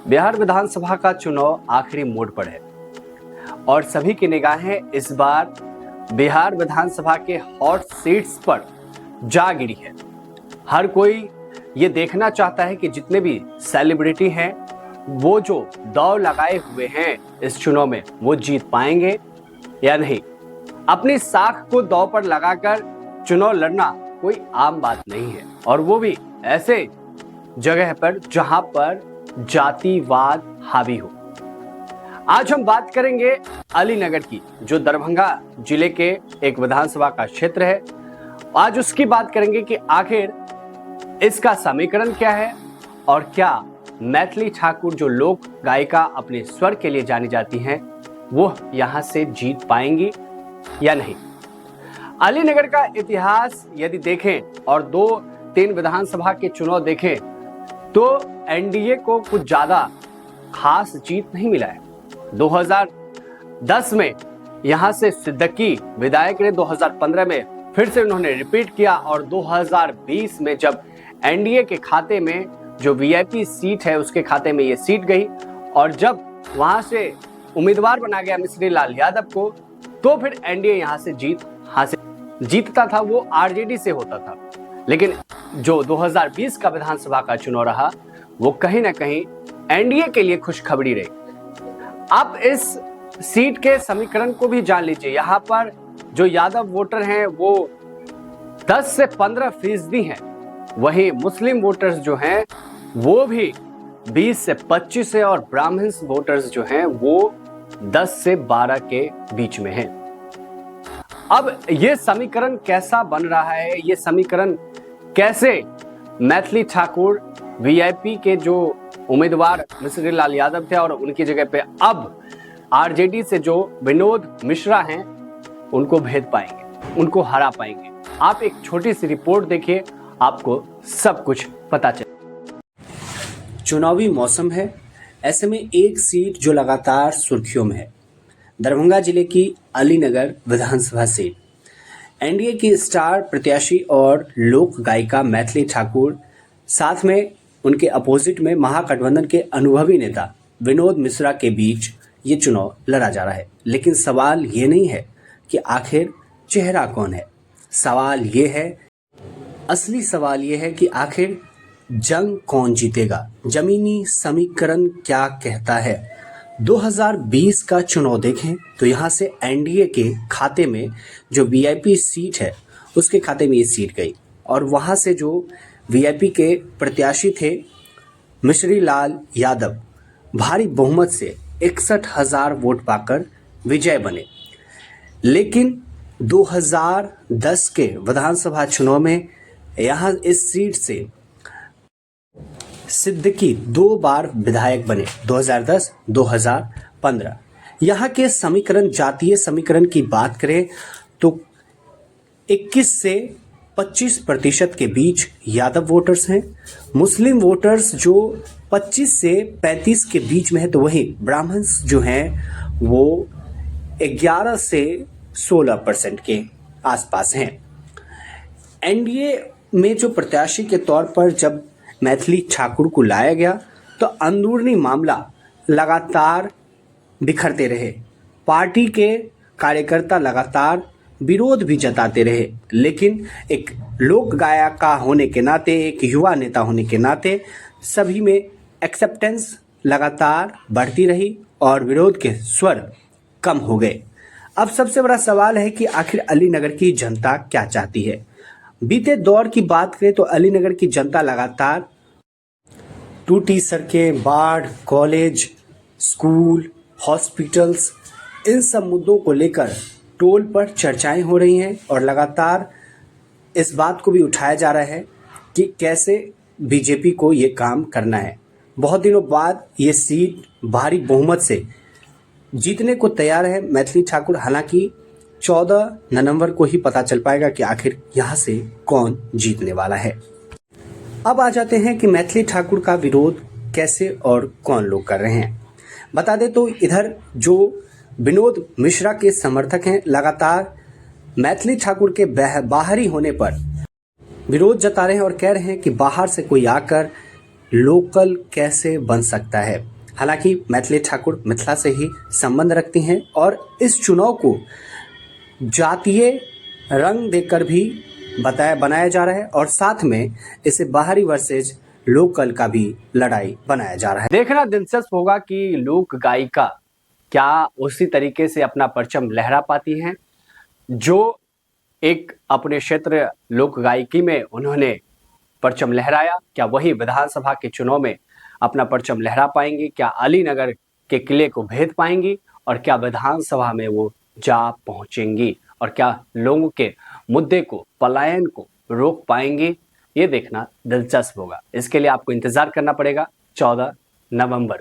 बिहार विधानसभा का चुनाव आखिरी मोड़ पर है और सभी की निगाहें इस बार बिहार विधानसभा के हॉट सीट्स पर जा गिरी है। हर कोई ये देखना चाहता है कि जितने भी सेलिब्रिटी हैं वो जो दौड़ लगाए हुए हैं इस चुनाव में वो जीत पाएंगे या नहीं। अपनी साख को दांव पर लगाकर चुनाव लड़ना कोई आम बात नहीं है, और वो भी ऐसे जगह पर जहां पर जातिवाद हावी हो। आज हम बात करेंगे अलीनगर की, जो दरभंगा जिले के एक विधानसभा का क्षेत्र है। आज उसकी बात करेंगे कि आखिर इसका समीकरण क्या है और क्या मैथिली ठाकुर जो लोक गायिका अपने स्वर के लिए जानी जाती हैं वो यहां से जीत पाएंगी या नहीं। अलीनगर का इतिहास यदि देखें और 2-3 विधानसभा के चुनाव देखें तो एनडीए को कुछ ज्यादा खास जीत नहीं मिला है। 2010 में यहां से सिद्दीकी विधायक ने 2015 में फिर से उन्होंने रिपीट किया और 2020 में जब एनडीए के खाते में जो वीआईपी सीट है उसके खाते में ये सीट गई और जब वहां से उम्मीदवार बना गया मिश्री लाल यादव को, तो फिर एनडीए यहां से जीतता था वो आरजेडी से होता था। लेकिन जो 2020 का विधानसभा का चुनाव रहा वो कहीं ना कहीं एनडीए के लिए खुशखबरी रही। आप इस सीट के समीकरण को भी जान लीजिए। यहाँ पर जो यादव वोटर हैं वो 10 से 15% हैं, वहीं मुस्लिम वोटर्स जो हैं वो भी 20 से 25 है और ब्राह्मण वोटर्स जो हैं वो 10 से 12 के बीच में हैं। अब ये समीकरण कैसा बन रहा है, ये समीकरण कैसे मैथिली ठाकुर वीआईपी के जो उम्मीदवार मिश्री लाल यादव थे और उनकी जगह पे अब आरजेडी से जो विनोद मिश्रा हैं उनको भेद पाएंगे, उनको हरा पाएंगे। आप एक छोटी सी रिपोर्ट देखिए, आपको सब कुछ पता चले। चुनावी मौसम है, ऐसे में एक सीट जो लगातार सुर्खियों में है, दरभंगा जिले की अलीनगर विधानसभा सीट। एनडीए की स्टार प्रत्याशी और लोक गायिका मैथिली ठाकुर, साथ में उनके अपोजिट में महागठबंधन के अनुभवी नेता विनोद मिश्रा के बीच ये चुनाव लड़ा जा रहा है। लेकिन सवाल ये नहीं है कि आखिर चेहरा कौन है, सवाल ये है, असली सवाल ये है कि आखिर जंग कौन जीतेगा। जमीनी समीकरण क्या कहता है। 2020 का चुनाव देखें तो यहाँ से एनडीए के खाते में जो वीआईपी सीट है उसके खाते में ये सीट गई और वहाँ से जो वीआईपी के प्रत्याशी थे मिश्री लाल यादव भारी बहुमत से 61,000 वोट पाकर विजय बने। लेकिन 2010 के विधानसभा चुनाव में यहाँ इस सीट से सिद्दीकी 2 बार विधायक बने, 2010, 2015। यहाँ के समीकरण, जातीय समीकरण की बात करें तो 21 से 25% के बीच यादव वोटर्स हैं। मुस्लिम वोटर्स जो 25 से 35 के बीच में है, तो वहीं ब्राह्मण जो हैं वो 11 से 16% के आसपास हैं। एनडीए में जो प्रत्याशी के तौर पर जब मैथिली ठाकुर को लाया गया तो अंदरूनी मामला लगातार बिखरते रहे। पार्टी के कार्यकर्ता लगातार विरोध भी जताते रहे, लेकिन एक लोक गायिका होने के नाते, एक युवा नेता होने के नाते सभी में एक्सेप्टेंस लगातार बढ़ती रही और विरोध के स्वर कम हो गए। अब सबसे बड़ा सवाल है कि आखिर अलीनगर की जनता क्या चाहती है। बीते दौर की बात करें तो अलीनगर की जनता लगातार टूटी सड़कें, बाढ़, कॉलेज, स्कूल, हॉस्पिटल्स, इन सब मुद्दों को लेकर टोल पर चर्चाएं हो रही हैं और लगातार इस बात को भी उठाया जा रहा है कि कैसे बीजेपी को ये काम करना है। बहुत दिनों बाद ये सीट भारी बहुमत से जीतने को तैयार है मैथिली ठाकुर। हालांकि 14 नवंबर को ही पता चल पाएगा कि आखिर यहाँ से कौन जीतने वाला है। अब आ जाते हैं कि मैथिली ठाकुर का विरोध कैसे और कौन लोग कर रहे हैं। बता दें तो इधर जो विनोद मिश्रा के समर्थक हैं लगातार मैथिली ठाकुर के बाहरी होने पर विरोध जता रहे हैं और कह रहे हैं कि बाहर से कोई आकर लोकल कैसे बन सकता है। हालांकि मैथिली ठाकुर मिथिला से ही संबंध रखती हैं और इस चुनाव को जातीय रंग देकर भी बनाया जा रहा है और साथ में इसे बाहरी वर्सेज लोकल का भी लड़ाई बनाया जा रहा है। देखना दिलचस्प होगा कि लोक गायिका क्या उसी तरीके से अपना परचम लहरा पाती हैं जो एक अपने क्षेत्र लोक गायकी में उन्होंने परचम लहराया। क्या वही विधानसभा के चुनाव में अपना परचम लहरा पाएंगी? क्या अलीनगर के किले को भेद पाएंगी? और क्या विधानसभा में वो जा पहुंचेंगी? और क्या लोगों के मुद्दे को, पलायन को रोक पाएंगी? ये देखना दिलचस्प होगा। इसके लिए आपको इंतजार करना पड़ेगा 14 नवंबर।